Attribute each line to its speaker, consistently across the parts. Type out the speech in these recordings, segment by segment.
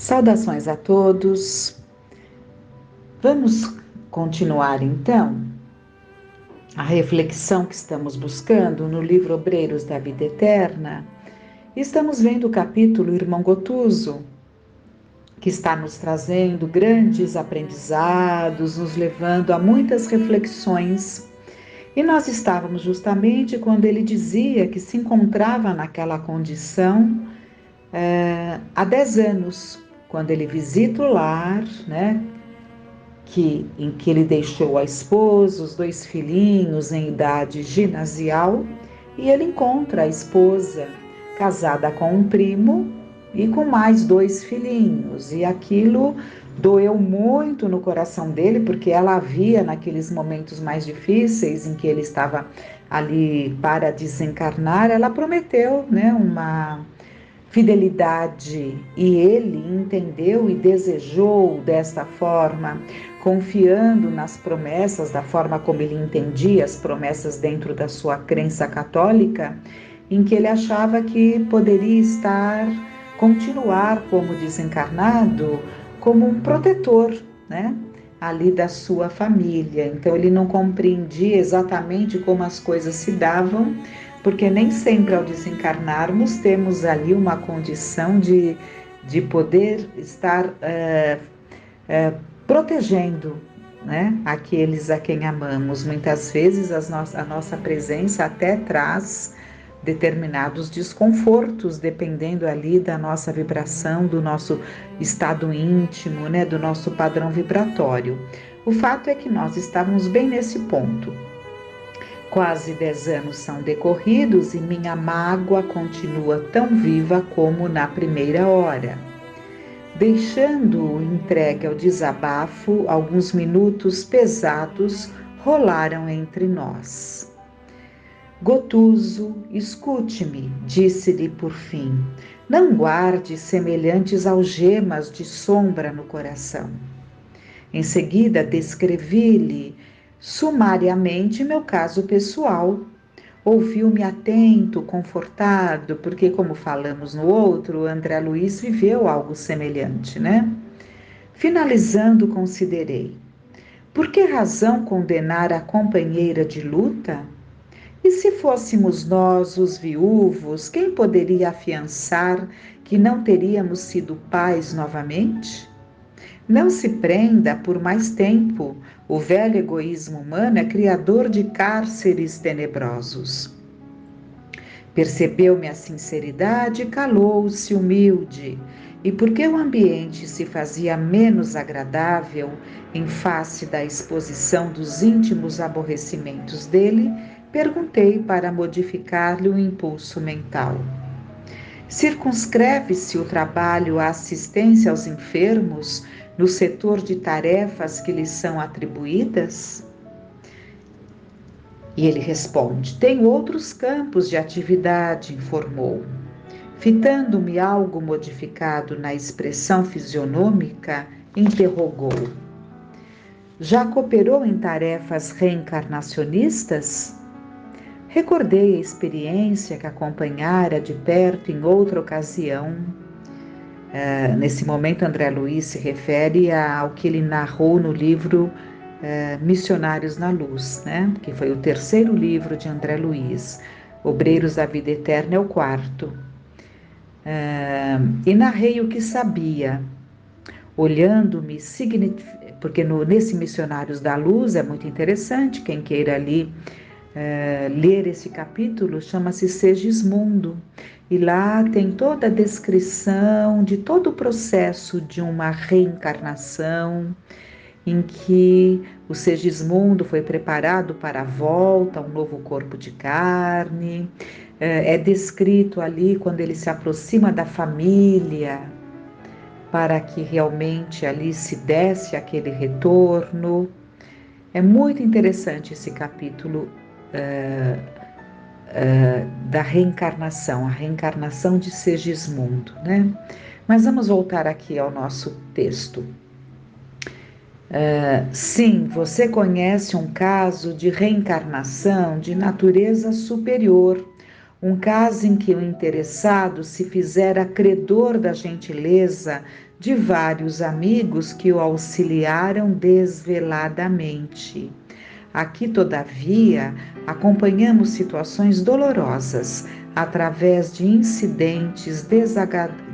Speaker 1: Saudações a todos. Vamos continuar então a reflexão que estamos buscando no livro Obreiros da Vida Eterna. Estamos vendo o capítulo Irmão Gotuso, que está nos trazendo grandes aprendizados, nos levando a muitas reflexões. E nós estávamos justamente quando ele dizia que se encontrava naquela condição há 10 anos, quando ele visita o lar, em que ele deixou a esposa, os 2 filhinhos em idade ginasial, e ele encontra a esposa casada com um primo e com mais 2 filhinhos, e aquilo doeu muito no coração dele, porque ela havia, naqueles momentos mais difíceis em que ele estava ali para desencarnar, ela prometeu, uma fidelidade, e ele entendeu e desejou desta forma, confiando nas promessas, da forma como ele entendia as promessas dentro da sua crença católica, em que ele achava que poderia continuar como desencarnado, como um protetor, ali da sua família. Então ele não compreendia exatamente como as coisas se davam, porque nem sempre ao desencarnarmos temos ali uma condição de poder estar protegendo, aqueles a quem amamos. Muitas vezes a nossa presença até traz determinados desconfortos, dependendo ali da nossa vibração, do nosso estado íntimo, do nosso padrão vibratório. O fato é que nós estávamos bem nesse ponto. Quase 10 anos são decorridos e minha mágoa continua tão viva como na primeira hora. Deixando-o entregue ao desabafo, alguns minutos pesados rolaram entre nós. Gotuso, escute-me, disse-lhe por fim, não guarde semelhantes algemas de sombra no coração. Em seguida, descrevi-lhe sumariamente meu caso pessoal. Ouviu-me atento, confortado, porque, como falamos no outro, André Luiz viveu algo semelhante, Finalizando, considerei: por que razão condenar a companheira de luta? E se fôssemos nós os viúvos, quem poderia afiançar que não teríamos sido pais novamente? Não se prenda por mais tempo. O velho egoísmo humano é criador de cárceres tenebrosos. Percebeu-me a sinceridade e calou-se humilde. E porque o ambiente se fazia menos agradável em face da exposição dos íntimos aborrecimentos dele, perguntei para modificar-lhe o impulso mental. Circunscreve-se o trabalho à assistência aos enfermos no setor de tarefas que lhes são atribuídas? E ele responde: tem outros campos de atividade, informou. Fitando-me algo modificado na expressão fisionômica, interrogou: já cooperou em tarefas reencarnacionistas? Recordei a experiência que acompanhara de perto em outra ocasião. Nesse momento, André Luiz se refere ao que ele narrou no livro Missionários na Luz, que foi o 3º livro de André Luiz. Obreiros da Vida Eterna é o 4º. E narrei o que sabia, olhando-me, porque nesse Missionários da Luz é muito interessante, quem queira ali ler esse capítulo, chama-se Segismundo, e lá tem toda a descrição de todo o processo de uma reencarnação, em que o Segismundo foi preparado para a volta a um novo corpo de carne. É descrito ali quando ele se aproxima da família, para que realmente ali se desse aquele retorno. É muito interessante esse capítulo da reencarnação, a reencarnação de Segismundo, Mas vamos voltar aqui ao nosso texto. Sim, você conhece um caso de reencarnação de natureza superior, um caso em que o interessado se fizera credor da gentileza de vários amigos que o auxiliaram desveladamente. Aqui, todavia, acompanhamos situações dolorosas através de incidentes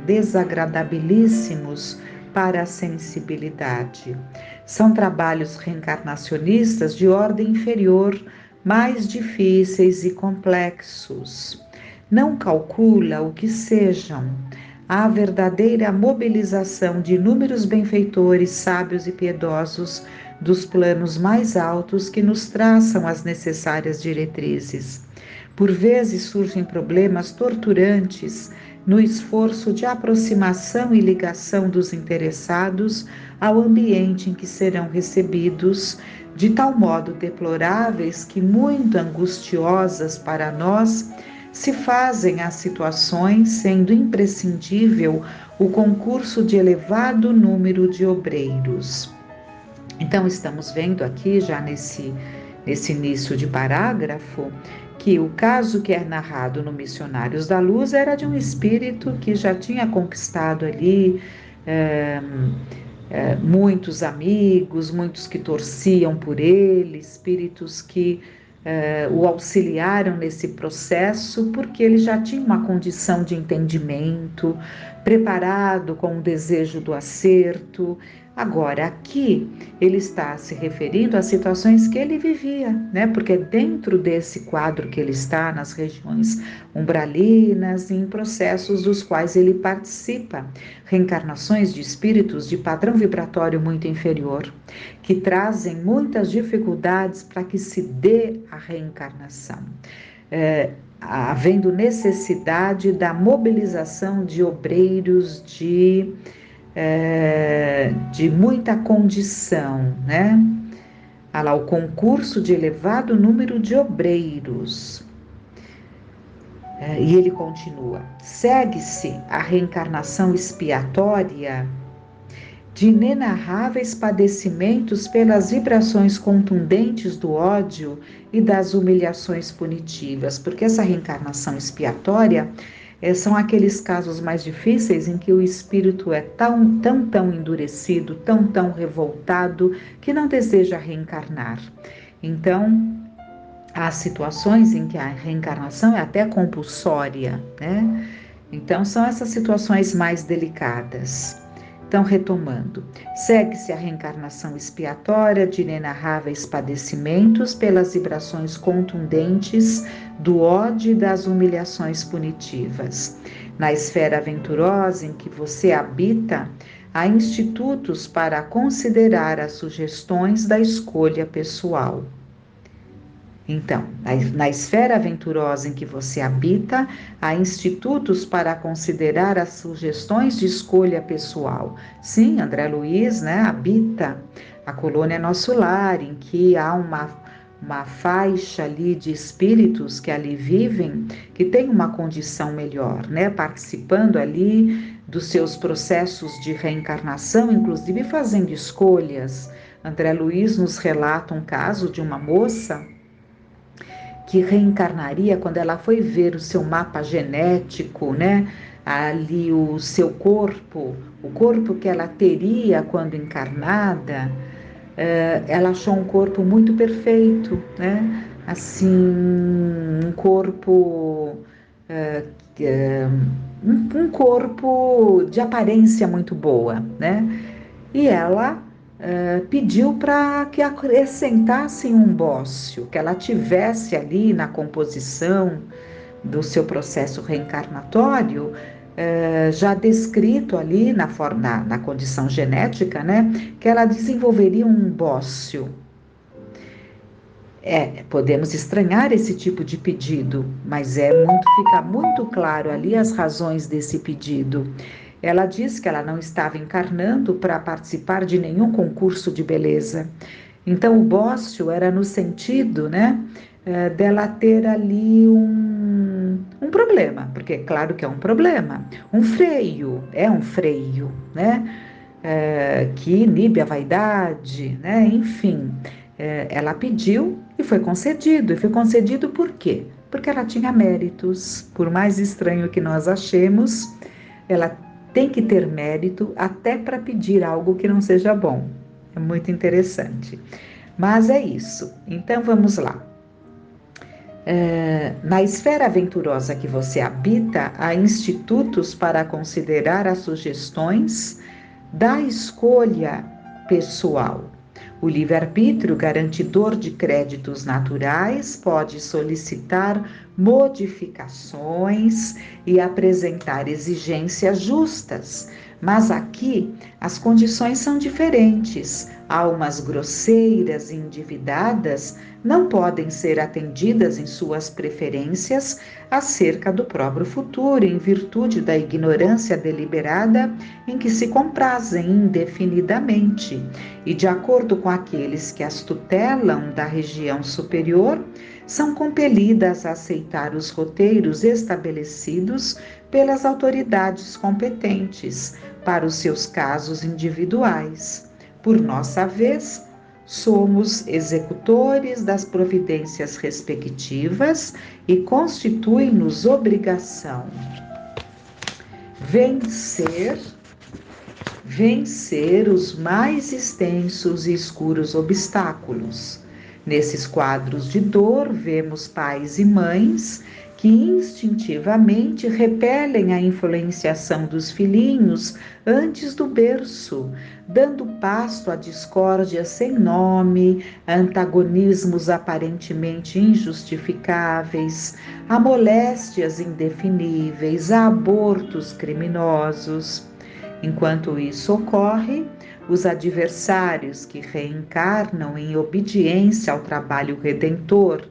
Speaker 1: desagradabilíssimos para a sensibilidade. São trabalhos reencarnacionistas de ordem inferior, mais difíceis e complexos. Não calcula o que sejam. A verdadeira mobilização de inúmeros benfeitores, sábios e piedosos dos planos mais altos que nos traçam as necessárias diretrizes. Por vezes surgem problemas torturantes no esforço de aproximação e ligação dos interessados ao ambiente em que serão recebidos, de tal modo deploráveis que muito angustiosas para nós se fazem as situações, sendo imprescindível o concurso de elevado número de obreiros. Então, estamos vendo aqui, já nesse início de parágrafo, que o caso que é narrado no Missionários da Luz era de um espírito que já tinha conquistado ali muitos amigos, muitos que torciam por ele, espíritos que o auxiliaram nesse processo, porque ele já tinha uma condição de entendimento, preparado com o desejo do acerto. Agora, aqui ele está se referindo a situações que ele vivia, né? Porque dentro desse quadro que ele está, nas regiões umbralinas, em processos dos quais ele participa, reencarnações de espíritos de padrão vibratório muito inferior, que trazem muitas dificuldades para que se dê a reencarnação. Havendo necessidade da mobilização de obreiros de muita condição, né? Há lá o concurso de elevado número de obreiros. E ele continua: segue-se a reencarnação expiatória de inenarráveis padecimentos pelas vibrações contundentes do ódio e das humilhações punitivas, porque essa reencarnação expiatória são aqueles casos mais difíceis em que o espírito é tão endurecido, tão revoltado, que não deseja reencarnar. Então, há situações em que a reencarnação é até compulsória, né? Então, são essas situações mais delicadas. Então, retomando, segue-se a reencarnação expiatória de inenarráveis padecimentos pelas vibrações contundentes do ódio e das humilhações punitivas. Na esfera aventurosa em que você habita, há institutos para considerar as sugestões da escolha pessoal. Então, na esfera aventurosa em que você habita, há institutos para considerar as sugestões de escolha pessoal. Sim, André Luiz, né, habita a colônia Nosso Lar, em que há uma faixa ali de espíritos que ali vivem, que tem uma condição melhor, né, participando ali dos seus processos de reencarnação, inclusive fazendo escolhas. André Luiz nos relata um caso de uma moça que reencarnaria quando ela foi ver o seu mapa genético, né? Ali o seu corpo, o corpo que ela teria quando encarnada, ela achou um corpo muito perfeito, né? Assim, um corpo, um corpo de aparência muito boa, né? E ela pediu para que acrescentassem um bócio, que ela tivesse ali na composição do seu processo reencarnatório, já descrito ali na condição genética, né, que ela desenvolveria um bócio. Podemos estranhar esse tipo de pedido, mas fica muito claro ali as razões desse pedido. Ela diz que ela não estava encarnando para participar de nenhum concurso de beleza. Então, o bócio era no sentido, né, dela ter ali um problema, porque é claro que é um problema, um freio, né, que inibe a vaidade, né, enfim. Ela pediu e foi concedido. E foi concedido por quê? Porque ela tinha méritos. Por mais estranho que nós achemos, ela tem que ter mérito até para pedir algo que não seja bom. É muito interessante. Mas é isso. Então vamos lá. Na esfera aventurosa que você habita, há institutos para considerar as sugestões da escolha pessoal. O livre-arbítrio, garantidor de créditos naturais, pode solicitar modificações e apresentar exigências justas, mas aqui as condições são diferentes. Almas grosseiras e endividadas não podem ser atendidas em suas preferências acerca do próprio futuro, em virtude da ignorância deliberada em que se comprazem indefinidamente, e de acordo com aqueles que as tutelam da região superior, são compelidas a aceitar os roteiros estabelecidos pelas autoridades competentes para os seus casos individuais. Por nossa vez, somos executores das providências respectivas e constitui-nos obrigação vencer os mais extensos e escuros obstáculos. Nesses quadros de dor, vemos pais e mães que instintivamente repelem a influenciação dos filhinhos antes do berço, dando pasto a discórdias sem nome, a antagonismos aparentemente injustificáveis, a moléstias indefiníveis, a abortos criminosos. Enquanto isso ocorre, os adversários que reencarnam em obediência ao trabalho redentor,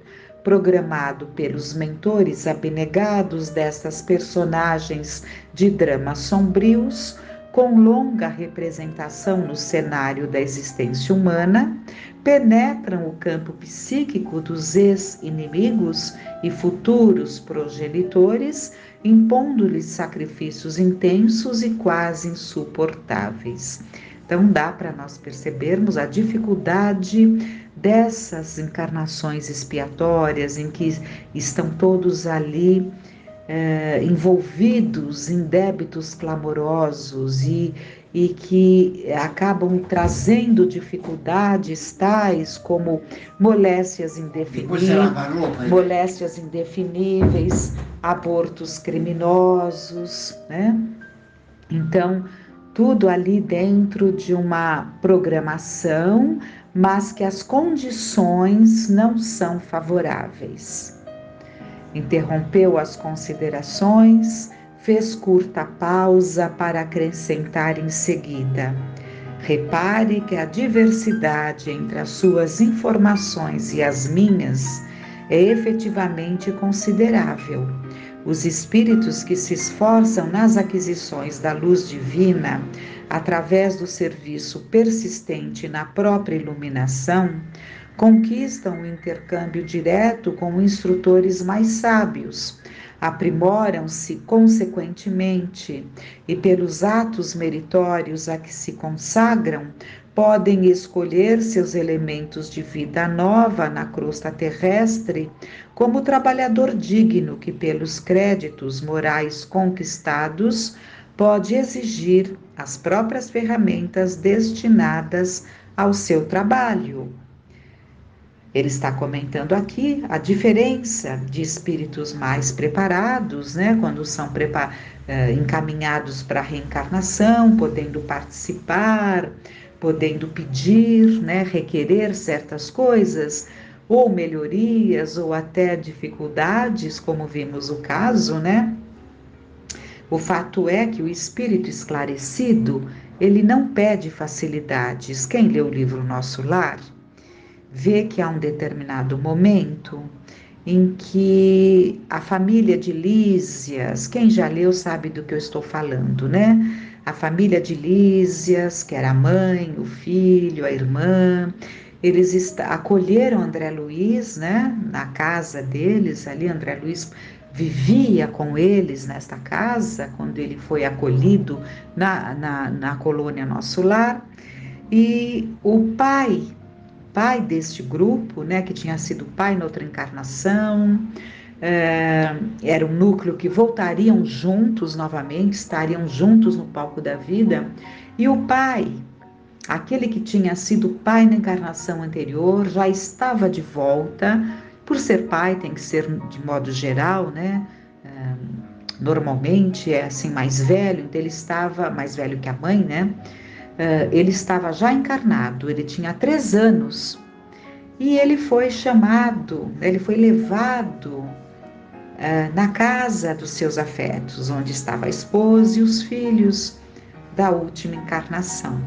Speaker 1: programado pelos mentores abnegados destas personagens de dramas sombrios, com longa representação no cenário da existência humana, penetram o campo psíquico dos ex-inimigos e futuros progenitores, impondo-lhes sacrifícios intensos e quase insuportáveis. Então dá para nós percebermos a dificuldade dessas encarnações expiatórias em que estão todos ali envolvidos em débitos clamorosos e que acabam trazendo dificuldades tais como moléstias indefiníveis, abortos criminosos, né? Então, tudo ali dentro de uma programação, mas que as condições não são favoráveis. Interrompeu as considerações, fez curta pausa para acrescentar em seguida: repare que a diversidade entre as suas informações e as minhas é efetivamente considerável. Os espíritos que se esforçam nas aquisições da luz divina, através do serviço persistente na própria iluminação, conquistam o intercâmbio direto com instrutores mais sábios, aprimoram-se consequentemente e, pelos atos meritórios a que se consagram, podem escolher seus elementos de vida nova na crosta terrestre como trabalhador digno que, pelos créditos morais conquistados, pode exigir as próprias ferramentas destinadas ao seu trabalho. Ele está comentando aqui a diferença de espíritos mais preparados, né, quando são encaminhados para a reencarnação, podendo participar, podendo pedir, né, requerer certas coisas, ou melhorias, ou até dificuldades, como vimos o caso, né? O fato é que o espírito esclarecido, ele não pede facilidades. Quem lê o livro Nosso Lar vê que há um determinado momento em que a família de Lísias, quem já leu sabe do que eu estou falando, né? A família de Lísias, que era a mãe, o filho, a irmã, eles acolheram André Luiz, né? Na casa deles, ali André Luiz vivia com eles nesta casa, quando ele foi acolhido na colônia Nosso Lar, e o pai deste grupo, né, que tinha sido pai noutra encarnação, Era um núcleo que voltariam juntos novamente, estariam juntos no palco da vida, e o pai, aquele que tinha sido pai na encarnação anterior, já estava de volta. Por ser pai, tem que ser de modo geral, né? Normalmente é assim mais velho, então ele estava mais velho que a mãe, né? Ele estava já encarnado, ele tinha 3 anos e ele foi chamado, ele foi levado na casa dos seus afetos, onde estava a esposa e os filhos da última encarnação.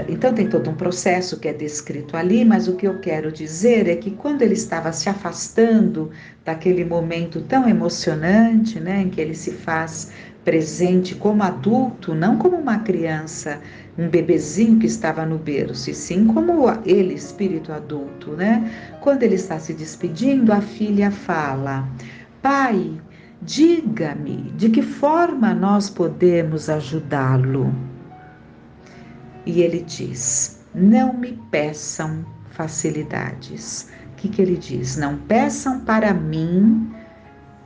Speaker 1: Então tem todo um processo que é descrito ali, mas o que eu quero dizer é que quando ele estava se afastando daquele momento tão emocionante, né, em que ele se faz presente como adulto, não como uma criança, um bebezinho que estava no berço, e sim como ele, espírito adulto, né? Quando ele está se despedindo, a filha fala: pai, diga-me de que forma nós podemos ajudá-lo. E ele diz: não me peçam facilidades. O que ele diz? Não peçam para mim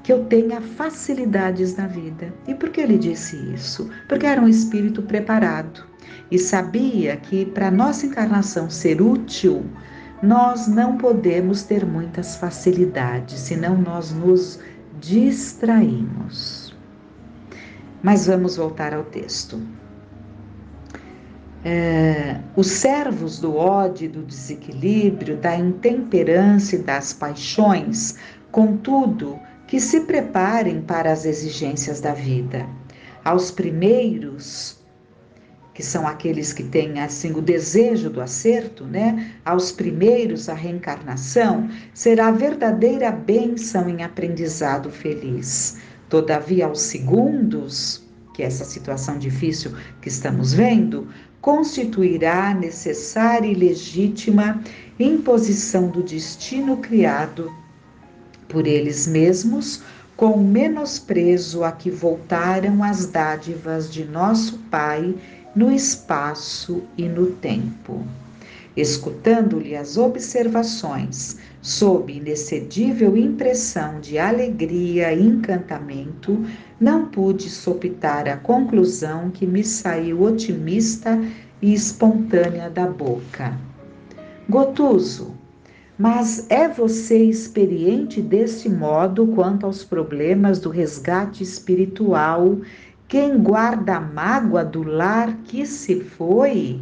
Speaker 1: que eu tenha facilidades na vida. E por que ele disse isso? Porque era um espírito preparado e sabia que para nossa encarnação ser útil, nós não podemos ter muitas facilidades, senão nós nos distraímos. Mas vamos voltar ao texto. Os servos do ódio, do desequilíbrio, da intemperância e das paixões, contudo, que se preparem para as exigências da vida. Aos primeiros, que são aqueles que têm assim o desejo do acerto, né? Aos primeiros a reencarnação será verdadeira bênção em aprendizado feliz. Todavia, aos segundos, que é essa situação difícil que estamos vendo, constituirá necessária e legítima imposição do destino criado por eles mesmos, com menosprezo a que voltaram as dádivas de nosso Pai no espaço e no tempo. Escutando-lhe as observações, sob inexcedível impressão de alegria e encantamento, não pude sopitar a conclusão que me saiu otimista e espontânea da boca. Gotuso, mas é você experiente desse modo quanto aos problemas do resgate espiritual, quem guarda a mágoa do lar que se foi?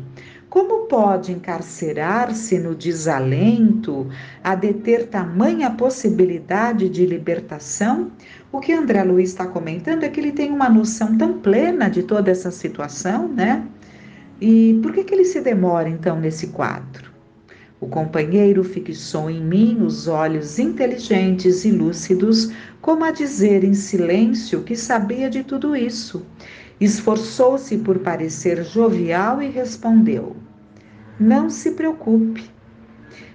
Speaker 1: Como pode encarcerar-se no desalento a deter tamanha possibilidade de libertação? O que André Luiz está comentando é que ele tem uma noção tão plena de toda essa situação, né? E por que ele se demora, então, nesse quadro? O companheiro fixou em mim os olhos inteligentes e lúcidos, como a dizer em silêncio que sabia de tudo isso. Esforçou-se por parecer jovial e respondeu: não se preocupe.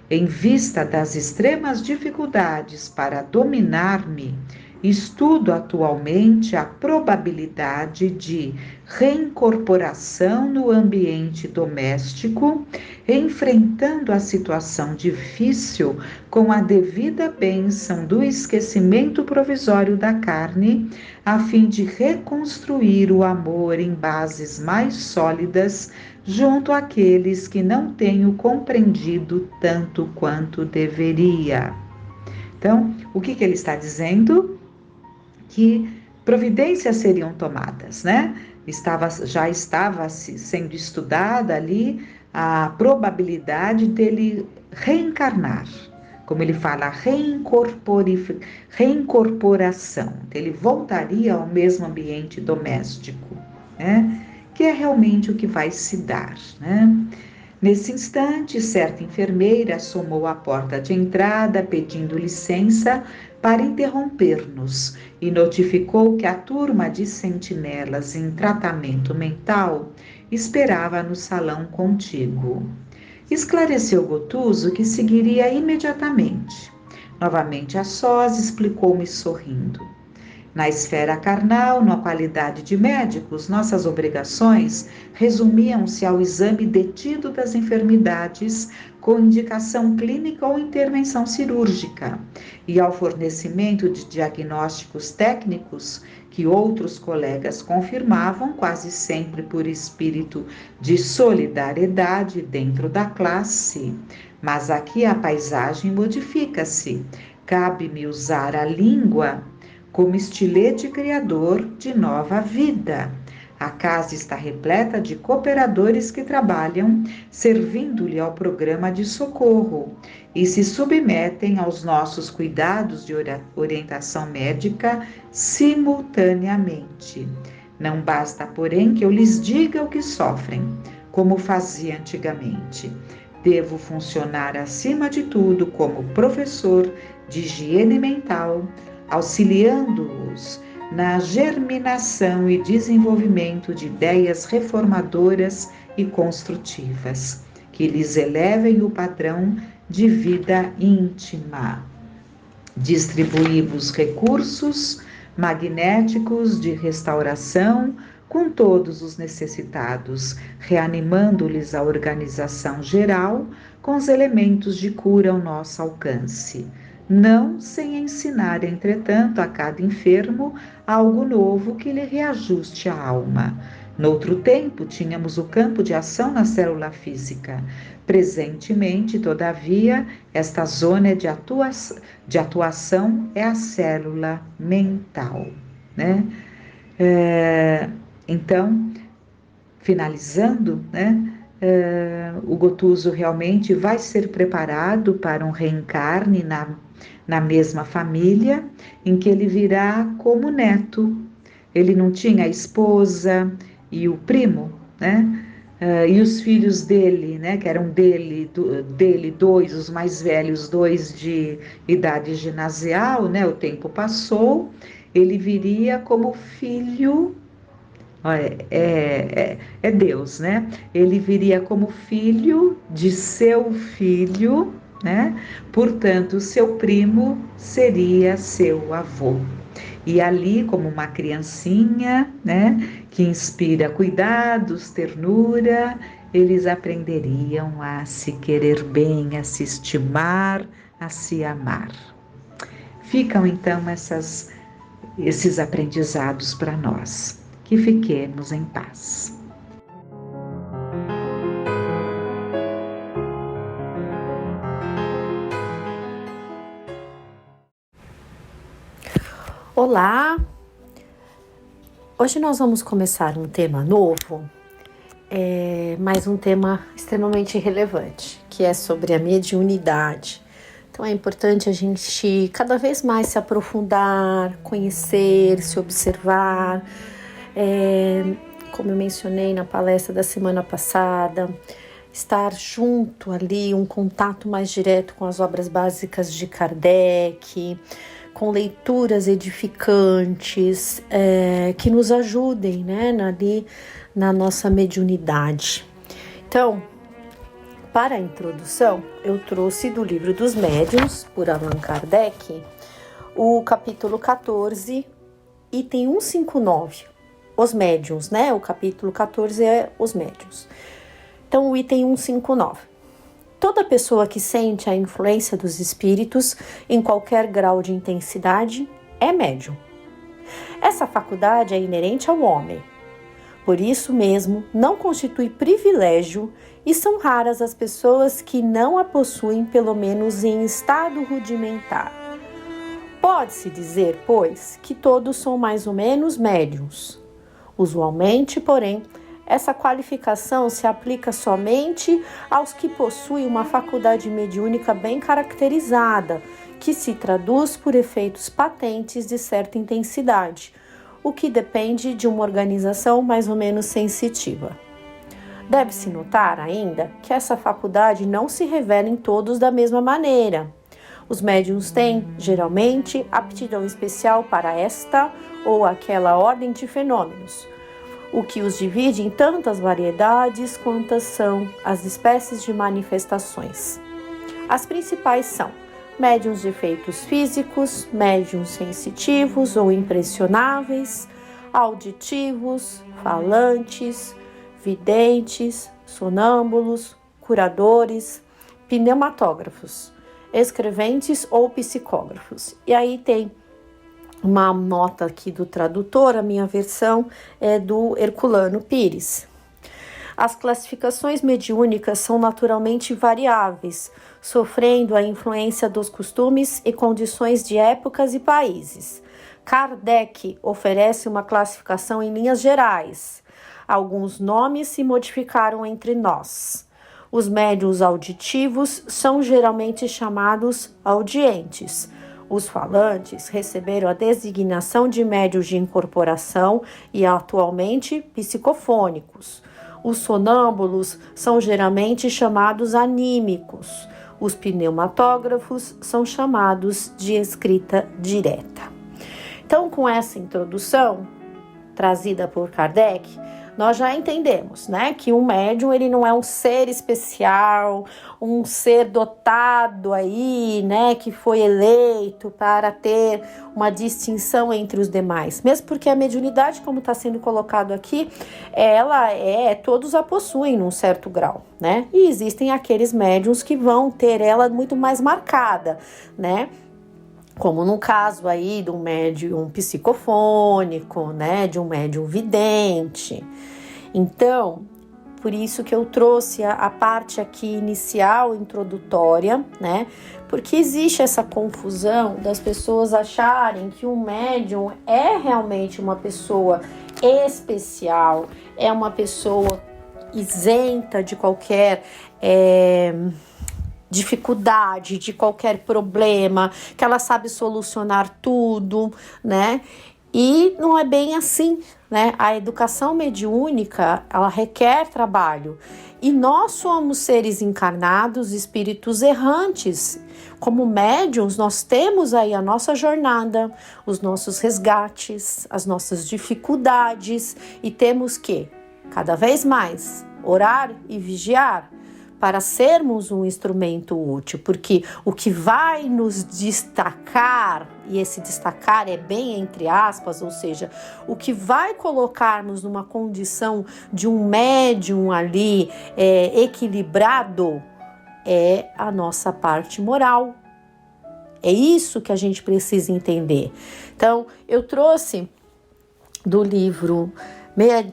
Speaker 1: Em vista das extremas dificuldades para dominar-me, estudo atualmente a probabilidade de reincorporação no ambiente doméstico, enfrentando a situação difícil com a devida bênção do esquecimento provisório da carne, a fim de reconstruir o amor em bases mais sólidas junto àqueles que não tenho compreendido tanto quanto deveria. Então, o que ele está dizendo? Que providências seriam tomadas, né? Já estava sendo estudada ali a probabilidade dele reencarnar, como ele fala, reincorporação, ele voltaria ao mesmo ambiente doméstico, né? Que é realmente o que vai se dar, né? Nesse instante, certa enfermeira assomou à porta de entrada, pedindo licença para interromper-nos, e notificou que a turma de sentinelas em tratamento mental esperava no salão contíguo. Esclareceu Gotuso que seguiria imediatamente. Novamente a sós, explicou-me sorrindo: Na esfera carnal, na qualidade de médicos, nossas obrigações resumiam-se ao exame detido das enfermidades com indicação clínica ou intervenção cirúrgica e ao fornecimento de diagnósticos técnicos que outros colegas confirmavam, quase sempre por espírito de solidariedade dentro da classe. Mas aqui a paisagem modifica-se. Cabe-me usar a língua como estilete criador de nova vida. A casa está repleta de cooperadores que trabalham servindo-lhe ao programa de socorro e se submetem aos nossos cuidados de orientação médica simultaneamente. Não basta, porém, que eu lhes diga o que sofrem, como fazia antigamente. Devo funcionar, acima de tudo, como professor de higiene mental, auxiliando-os na germinação e desenvolvimento de ideias reformadoras e construtivas, que lhes elevem o padrão de vida íntima. Distribuí-vos recursos magnéticos de restauração com todos os necessitados, reanimando-lhes a organização geral com os elementos de cura ao nosso alcance. Não sem ensinar, entretanto, a cada enfermo algo novo que lhe reajuste a alma. Noutro tempo, tínhamos o campo de ação na célula física. Presentemente, todavia, esta zona de atuação é a célula mental, né? Então, finalizando, né? O Gotuso realmente vai ser preparado para um reencarne na mesma família, em que ele virá como neto. Ele não tinha a esposa e o primo, né? E os filhos dele, né? Que eram dele dois, os mais velhos, dois de idade ginasial, né? O tempo passou, ele viria como filho. É Deus, né? Ele viria como filho de seu filho, né? Portanto, seu primo seria seu avô. E ali, como uma criancinha, né? Que inspira cuidados, ternura, eles aprenderiam a se querer bem, a se estimar, a se amar. Ficam então esses aprendizados para nós. Que fiquemos em paz.
Speaker 2: Olá! Hoje nós vamos começar um tema novo, mas um tema extremamente relevante, que é sobre a mediunidade. Então é importante a gente cada vez mais se aprofundar, conhecer, se observar. Como eu mencionei na palestra da semana passada, estar junto ali, um contato mais direto com as obras básicas de Kardec, com leituras edificantes, que nos ajudem, né, ali na nossa mediunidade. Então, para a introdução, eu trouxe do Livro dos Médiuns, por Allan Kardec, o capítulo 14, item 159, os médiuns, né? O capítulo 14 é os médiuns. Então, o item 159. Toda pessoa que sente a influência dos espíritos em qualquer grau de intensidade é médium. Essa faculdade é inerente ao homem. Por isso mesmo, não constitui privilégio e são raras as pessoas que não a possuem, pelo menos em estado rudimentar. Pode-se dizer, pois, que todos são mais ou menos médiuns. Usualmente, porém, essa qualificação se aplica somente aos que possuem uma faculdade mediúnica bem caracterizada, que se traduz por efeitos patentes de certa intensidade, o que depende de uma organização mais ou menos sensitiva. Deve-se notar ainda que essa faculdade não se revela em todos da mesma maneira. Os médiuns têm, geralmente, aptidão especial para esta ou aquela ordem de fenômenos, o que os divide em tantas variedades quantas são as espécies de manifestações. As principais são médiuns de efeitos físicos, médiuns sensitivos ou impressionáveis, auditivos, falantes, videntes, sonâmbulos, curadores, pneumatógrafos, escreventes ou psicógrafos. E aí tem uma nota aqui do tradutor, a minha versão é do Herculano Pires. As classificações mediúnicas são naturalmente variáveis, sofrendo a influência dos costumes e condições de épocas e países. Kardec oferece uma classificação em linhas gerais. Alguns nomes se modificaram entre nós. Os médiuns auditivos são geralmente chamados audientes. Os falantes receberam a designação de médiuns de incorporação e atualmente psicofônicos. Os sonâmbulos são geralmente chamados anímicos. Os pneumatógrafos são chamados de escrita direta. Então, com essa introdução trazida por Kardec, nós já entendemos, né, que um médium ele não é um ser especial, um ser dotado aí, né, que foi eleito para ter uma distinção entre os demais. Mesmo porque a mediunidade, como está sendo colocado aqui, todos a possuem num certo grau, né? E existem aqueles médiuns que vão ter ela muito mais marcada, né? Como no caso aí de um médium psicofônico, né, de um médium vidente. Então, por isso que eu trouxe a parte aqui inicial, introdutória, né, porque existe essa confusão das pessoas acharem que um médium é realmente uma pessoa especial, é uma pessoa isenta de qualquer dificuldade, de qualquer problema, que ela sabe solucionar tudo, né? E não é bem assim, né? A educação mediúnica, ela requer trabalho. E nós somos seres encarnados, espíritos errantes. Como médiuns, nós temos aí a nossa jornada, os nossos resgates, as nossas dificuldades e temos que, cada vez mais, orar e vigiar para sermos um instrumento útil, porque o que vai nos destacar, e esse destacar é bem entre aspas, ou seja, o que vai colocar-nos numa condição de um médium ali equilibrado é a nossa parte moral. É isso que a gente precisa entender. Então, eu trouxe do livro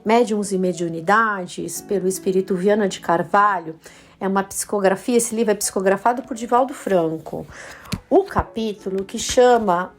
Speaker 2: Médiuns e Mediunidades, pelo Espírito Viana de Carvalho. É uma psicografia, esse livro é psicografado por Divaldo Franco. O capítulo que chama,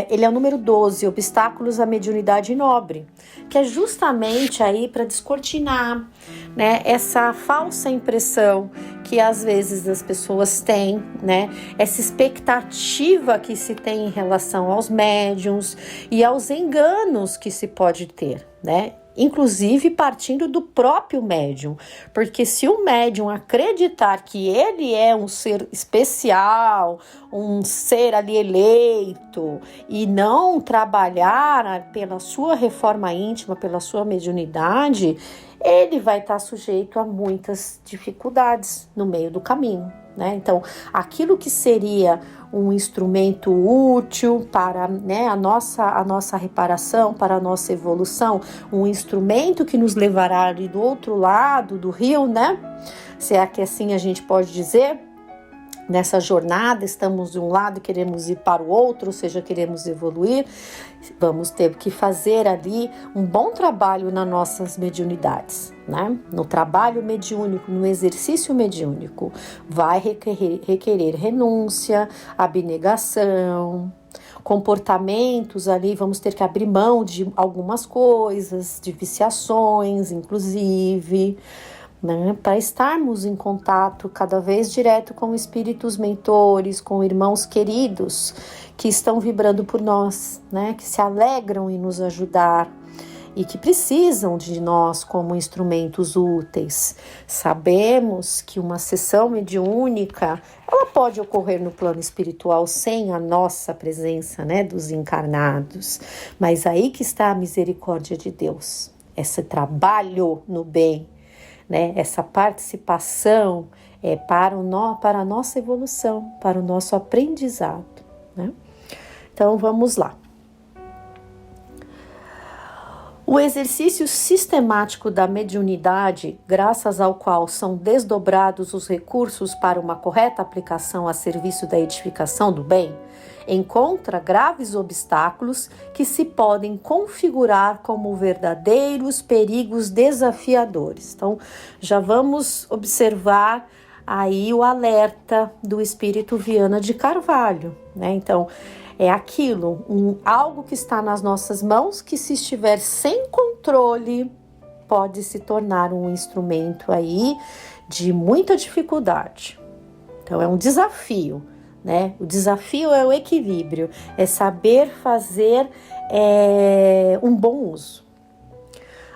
Speaker 2: ele é o número 12, Obstáculos à Mediunidade Nobre, que é justamente aí para descortinar, né, essa falsa impressão que às vezes as pessoas têm, né, essa expectativa que se tem em relação aos médiuns e aos enganos que se pode ter, né? Inclusive partindo do próprio médium, porque se o médium acreditar que ele é um ser especial, um ser ali eleito, e não trabalhar pela sua reforma íntima, pela sua mediunidade, ele vai estar sujeito a muitas dificuldades no meio do caminho, né? Então, aquilo que seria um instrumento útil para, né, a nossa reparação, para a nossa evolução, um instrumento que nos levará ali do outro lado do rio, né? Se é que assim a gente pode dizer, nessa jornada estamos de um lado e queremos ir para o outro, ou seja, queremos evoluir, vamos ter que fazer ali um bom trabalho nas nossas mediunidades, né? No trabalho mediúnico, no exercício mediúnico, vai requerer renúncia, abnegação, comportamentos ali, vamos ter que abrir mão de algumas coisas, de viciações, inclusive, né, para estarmos em contato cada vez direto com espíritos mentores, com irmãos queridos que estão vibrando por nós, né, que se alegram em nos ajudar e que precisam de nós como instrumentos úteis. Sabemos que uma sessão mediúnica, ela pode ocorrer no plano espiritual sem a nossa presença, né, dos encarnados, mas aí que está a misericórdia de Deus, esse trabalho no bem, né? Essa participação é para a nossa evolução, para o nosso aprendizado, né? Então, vamos lá. O exercício sistemático da mediunidade, graças ao qual são desdobrados os recursos para uma correta aplicação a serviço da edificação do bem, encontra graves obstáculos que se podem configurar como verdadeiros perigos desafiadores. Então, já vamos observar aí o alerta do espírito Viana de Carvalho, né? Então, é aquilo, algo que está nas nossas mãos, que se estiver sem controle, pode se tornar um instrumento aí de muita dificuldade. Então, é um desafio, né? O desafio é o equilíbrio, é saber fazer um bom uso.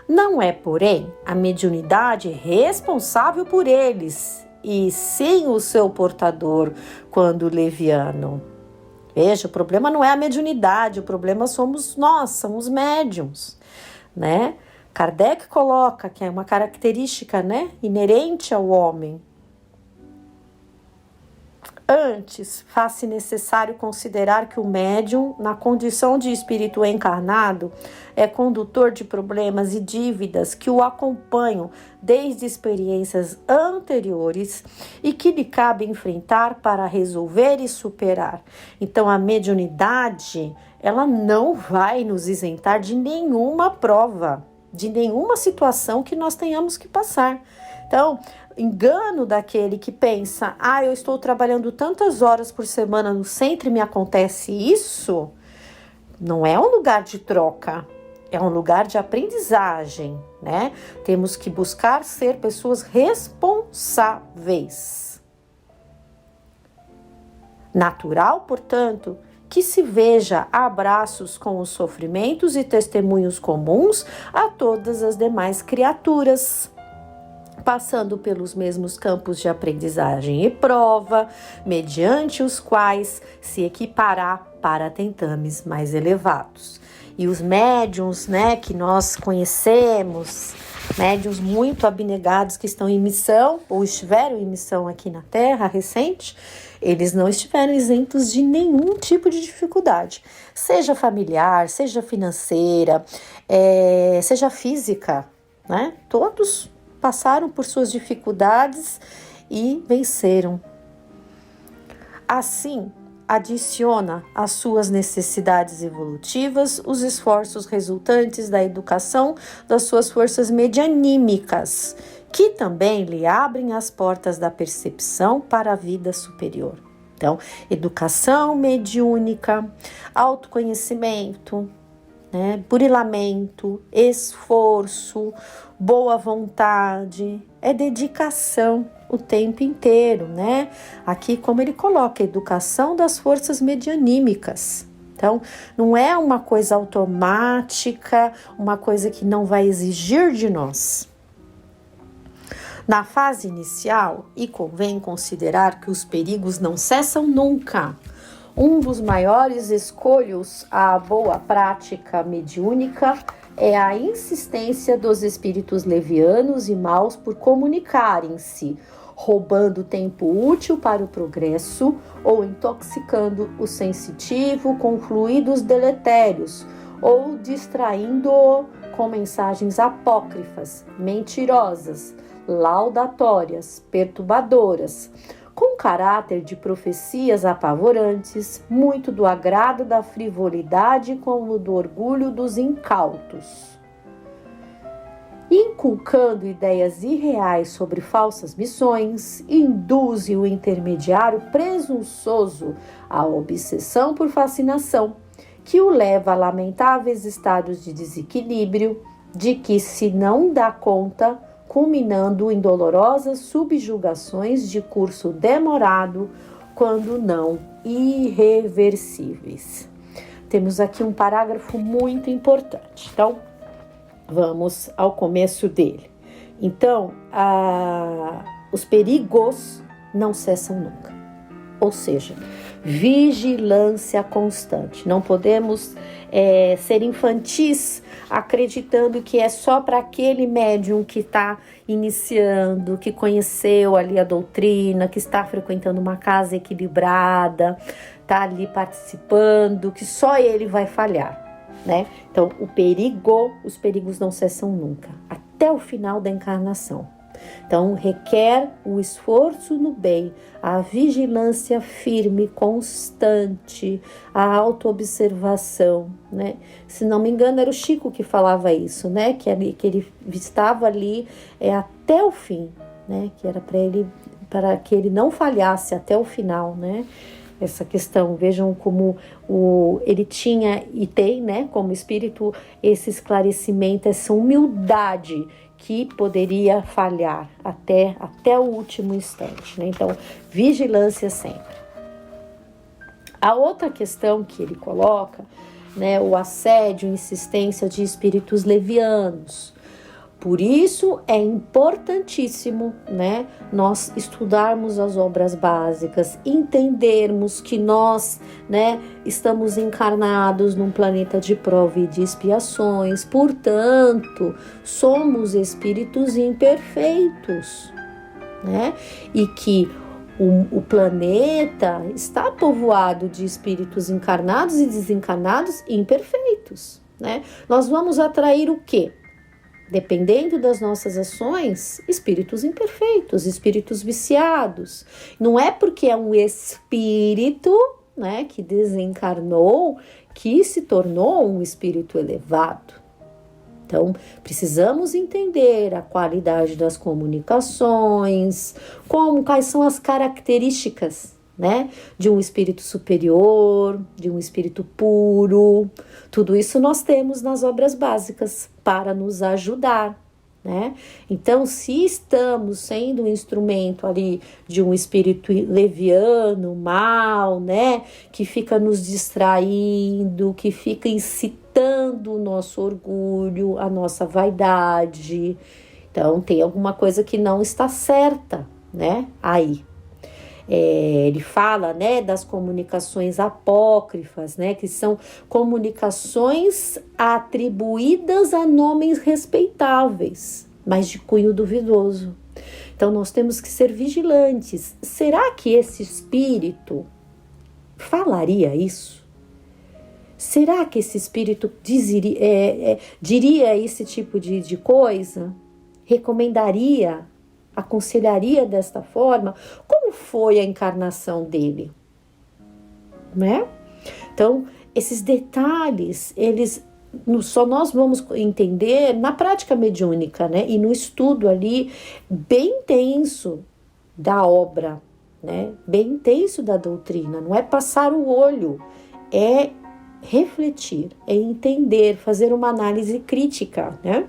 Speaker 2: Não é, porém, a mediunidade responsável por eles, e sim o seu portador quando leviano. Veja, o problema não é a mediunidade, o problema somos nós, somos médiums, né? Kardec coloca que é uma característica, né, inerente ao homem. Antes, faz-se necessário considerar que o médium, na condição de espírito encarnado, é condutor de problemas e dívidas que o acompanham desde experiências anteriores e que lhe cabe enfrentar para resolver e superar. Então, a mediunidade, ela não vai nos isentar de nenhuma prova, de nenhuma situação que nós tenhamos que passar. Então, engano daquele que pensa, eu estou trabalhando tantas horas por semana no centro e me acontece isso, não é um lugar de troca, é um lugar de aprendizagem, né? Temos que buscar ser pessoas responsáveis. Natural, portanto, que se veja abraços com os sofrimentos e testemunhos comuns a todas as demais criaturas, passando pelos mesmos campos de aprendizagem e prova, mediante os quais se equipará para tentames mais elevados. E os médiuns, né, que nós conhecemos, médiuns muito abnegados que estão em missão, ou estiveram em missão aqui na Terra recente, eles não estiveram isentos de nenhum tipo de dificuldade, seja familiar, seja financeira, seja física, né? Todos passaram por suas dificuldades e venceram. Assim, adiciona às suas necessidades evolutivas os esforços resultantes da educação das suas forças medianímicas, que também lhe abrem as portas da percepção para a vida superior. Então, educação mediúnica, autoconhecimento, né, burilamento, esforço, boa vontade, é dedicação o tempo inteiro, né? Aqui, como ele coloca, educação das forças medianímicas. Então, não é uma coisa automática, uma coisa que não vai exigir de nós. Na fase inicial, e convém considerar que os perigos não cessam nunca, um dos maiores escolhos à boa prática mediúnica é a insistência dos espíritos levianos e maus por comunicarem-se, roubando tempo útil para o progresso ou intoxicando o sensitivo com fluidos deletérios ou distraindo-o com mensagens apócrifas, mentirosas, laudatórias, perturbadoras, com caráter de profecias apavorantes, muito do agrado da frivolidade como do orgulho dos incautos. Inculcando ideias irreais sobre falsas missões, induzem o intermediário presunçoso à obsessão por fascinação, que o leva a lamentáveis estados de desequilíbrio, de que se não dá conta, culminando em dolorosas subjugações de curso demorado, quando não irreversíveis. Temos aqui um parágrafo muito importante. Então, vamos ao começo dele. Então, os perigos não cessam nunca. Ou seja, vigilância constante. Não podemos ser infantis, acreditando que é só para aquele médium que está iniciando, que conheceu ali a doutrina, que está frequentando uma casa equilibrada, está ali participando, que só ele vai falhar, né? Então, os perigos não cessam nunca, até o final da encarnação. Então, requer o esforço no bem, a vigilância firme, constante, a autoobservação, né? Se não me engano, era o Chico que falava isso, né? Que ele estava ali até o fim, né? Que era para que ele não falhasse até o final, né? Essa questão, vejam como ele tinha e tem, né? Como espírito, esse esclarecimento, essa humildade que poderia falhar até o último instante, né? Então, vigilância sempre. A outra questão que ele coloca, né, o assédio, insistência de espíritos levianos. Por isso é importantíssimo, né, nós estudarmos as obras básicas, entendermos que nós, né, estamos encarnados num planeta de prova e de expiações, portanto, somos espíritos imperfeitos, né, e que o planeta está povoado de espíritos encarnados e desencarnados imperfeitos, né? Nós vamos atrair o quê? Dependendo das nossas ações, espíritos imperfeitos, espíritos viciados. Não é porque é um espírito, né, que desencarnou que se tornou um espírito elevado. Então, precisamos entender a qualidade das comunicações, quais são as características, né, de um espírito superior, de um espírito puro. Tudo isso nós temos nas obras básicas para nos ajudar, né? Então, se estamos sendo um instrumento ali de um espírito leviano, mal, né, que fica nos distraindo, que fica incitando o nosso orgulho, a nossa vaidade, então tem alguma coisa que não está certa, né, aí. Ele fala, né, das comunicações apócrifas, né, que são comunicações atribuídas a nomes respeitáveis, mas de cunho duvidoso. Então, nós temos que ser vigilantes. Será que esse espírito falaria isso? Será que esse espírito diria esse tipo de coisa? Recomendaria? Aconselharia desta forma? Como foi a encarnação dele, né? Então, esses detalhes, só nós vamos entender na prática mediúnica, né? E no estudo ali bem intenso da obra, né? Bem intenso da doutrina. Não é passar o olho, é refletir, é entender, fazer uma análise crítica, né?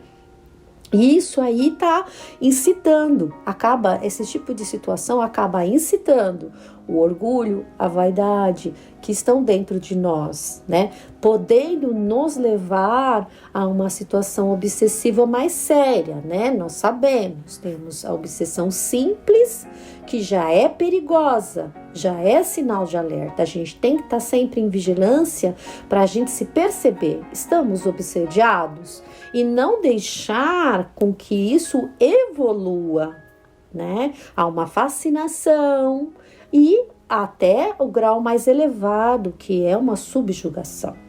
Speaker 2: E isso aí está incitando, esse tipo de situação acaba incitando o orgulho, a vaidade que estão dentro de nós, né? Podendo nos levar a uma situação obsessiva mais séria, né? Nós sabemos, temos a obsessão simples, que já é perigosa, já é sinal de alerta. A gente tem que estar sempre em vigilância para a gente se perceber, estamos obsediados? E não deixar com que isso evolua, né? Há uma fascinação e até o grau mais elevado, que é uma subjugação.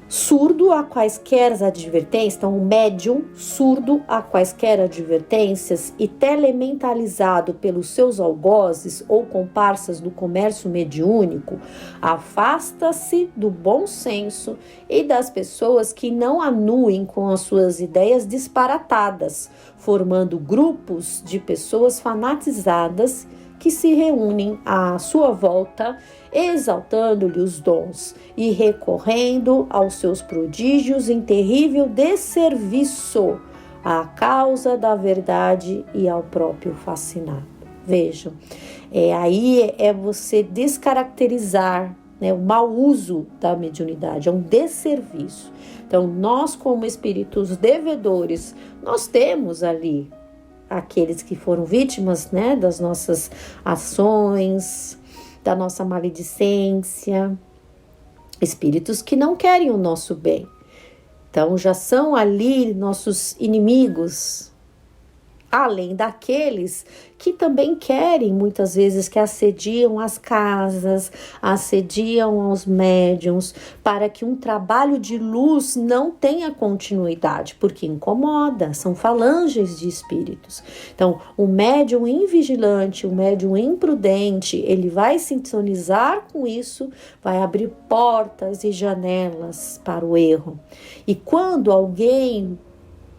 Speaker 2: Surdo a quaisquer advertências, então o médium surdo a quaisquer advertências e telementalizado pelos seus algozes ou comparsas do comércio mediúnico, afasta-se do bom senso e das pessoas que não anuem com as suas ideias disparatadas, formando grupos de pessoas fanatizadas que se reúnem à sua volta, exaltando-lhe os dons e recorrendo aos seus prodígios em terrível desserviço à causa da verdade e ao próprio fascinado. Vejam, aí é você descaracterizar, né, o mau uso da mediunidade, é um desserviço. Então, nós como espíritos devedores, nós temos ali aqueles que foram vítimas, né, das nossas ações, da nossa maledicência, espíritos que não querem o nosso bem. Então, já são ali nossos inimigos, além daqueles que também querem, muitas vezes, que assediam as casas, assediam aos médiuns, para que um trabalho de luz não tenha continuidade, porque incomoda, são falanges de espíritos. Então, o médium invigilante, o médium imprudente, ele vai sintonizar com isso, vai abrir portas e janelas para o erro. E quando alguém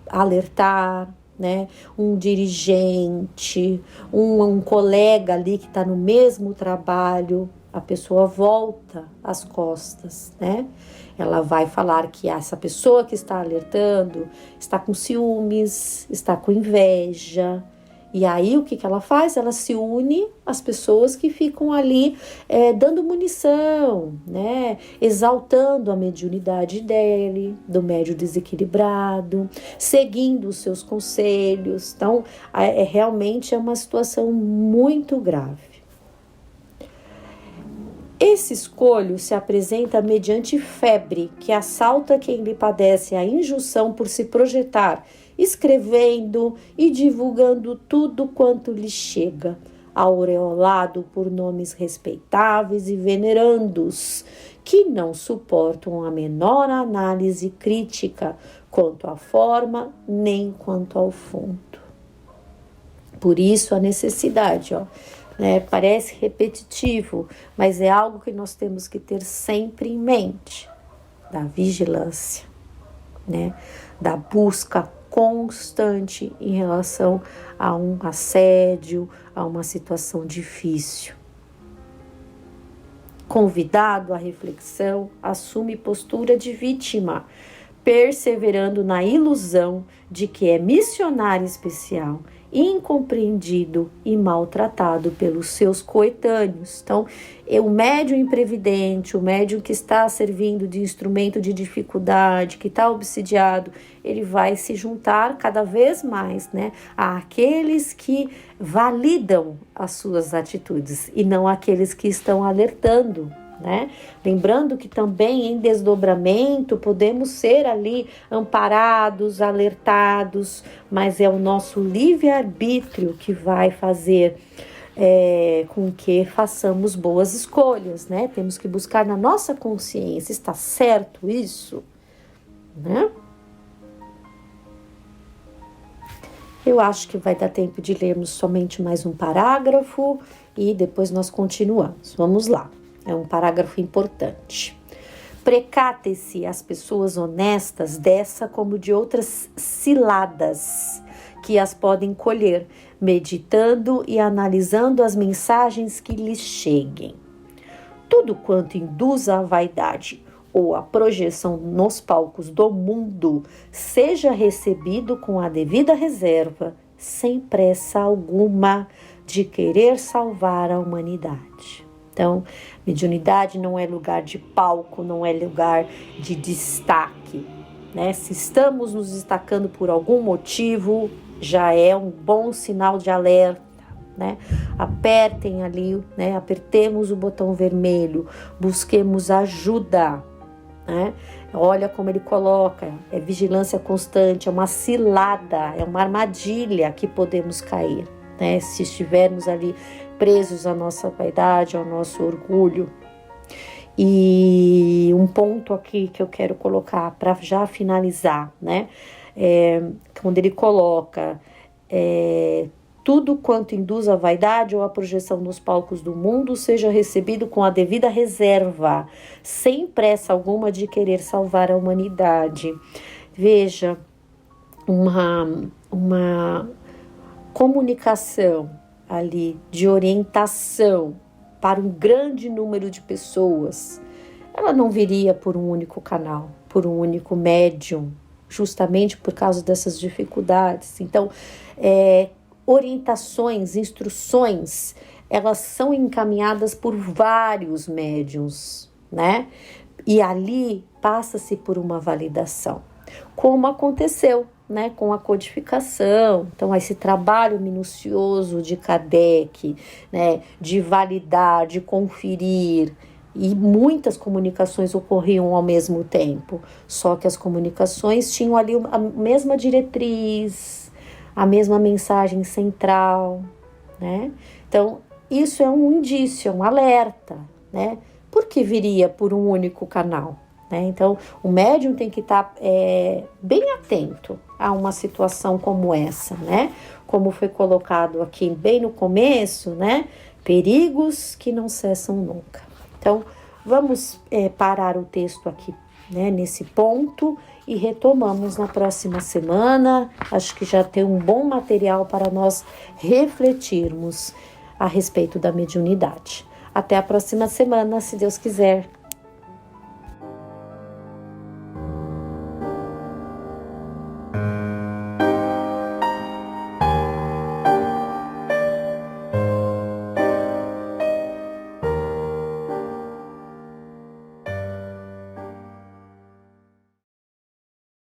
Speaker 2: alertar, né, um dirigente, um colega ali que está no mesmo trabalho, a pessoa volta as costas, né? Ela vai falar que essa pessoa que está alertando está com ciúmes, está com inveja. E aí o que ela faz? Ela se une às pessoas que ficam ali dando munição, né? Exaltando a mediunidade dele, do médium desequilibrado, seguindo os seus conselhos. Então, realmente é uma situação muito grave. Esse escolho se apresenta mediante febre, que assalta quem lhe padece a injunção por se projetar, escrevendo e divulgando tudo quanto lhe chega, aureolado por nomes respeitáveis e venerandos, que não suportam a menor análise crítica quanto à forma nem quanto ao fundo. Por isso a necessidade, parece repetitivo, mas é algo que nós temos que ter sempre em mente, da vigilância, né? Da busca constante em relação a um assédio, a uma situação difícil. Convidado à reflexão, assume postura de vítima, perseverando na ilusão de que é missionário especial, incompreendido e maltratado pelos seus coetâneos. Então, o médium imprevidente, o médium que está servindo de instrumento de dificuldade, que está obsidiado, ele vai se juntar cada vez mais, né, àqueles que validam as suas atitudes e não àqueles que estão alertando, né? Lembrando que também em desdobramento podemos ser ali amparados, alertados, mas é o nosso livre-arbítrio que vai fazer com que façamos boas escolhas, né? Temos que buscar na nossa consciência, está certo isso? Né? Eu acho que vai dar tempo de lermos somente mais um parágrafo e depois nós continuamos. Vamos lá. É um parágrafo importante. Precate-se as pessoas honestas dessa como de outras ciladas que as podem colher, meditando e analisando as mensagens que lhes cheguem. Tudo quanto induz à vaidade ou à projeção nos palcos do mundo seja recebido com a devida reserva, sem pressa alguma de querer salvar a humanidade. Então, mediunidade não é lugar de palco, não é lugar de destaque, né? Se estamos nos destacando por algum motivo, já é um bom sinal de alerta, né? Apertem ali, né? Apertemos o botão vermelho, busquemos ajuda, né? Olha como ele coloca, é vigilância constante, é uma cilada, é uma armadilha que podemos cair, né? Se estivermos ali presos à nossa vaidade, ao nosso orgulho. E um ponto aqui que eu quero colocar para já finalizar, né? Quando ele coloca tudo quanto induz a vaidade ou a projeção nos palcos do mundo seja recebido com a devida reserva, sem pressa alguma de querer salvar a humanidade. Veja, uma comunicação ali de orientação para um grande número de pessoas, ela não viria por um único canal, por um único médium, justamente por causa dessas dificuldades. Então, orientações, instruções, elas são encaminhadas por vários médiuns, né? E ali passa-se por uma validação, como aconteceu, né, com a codificação. Então, esse trabalho minucioso de Kardec, né, de validar, de conferir, e muitas comunicações ocorriam ao mesmo tempo, só que as comunicações tinham ali a mesma diretriz, a mesma mensagem central, né? Então, isso é um indício, é um alerta, né? Por que viria por um único canal? Né? Então, o médium tem que estar bem atento a uma situação como essa, né? Como foi colocado aqui bem no começo, né? Perigos que não cessam nunca. Então, vamos parar o texto aqui, né? Nesse ponto e retomamos na próxima semana. Acho que já tem um bom material para nós refletirmos a respeito da mediunidade. Até a próxima semana, se Deus quiser.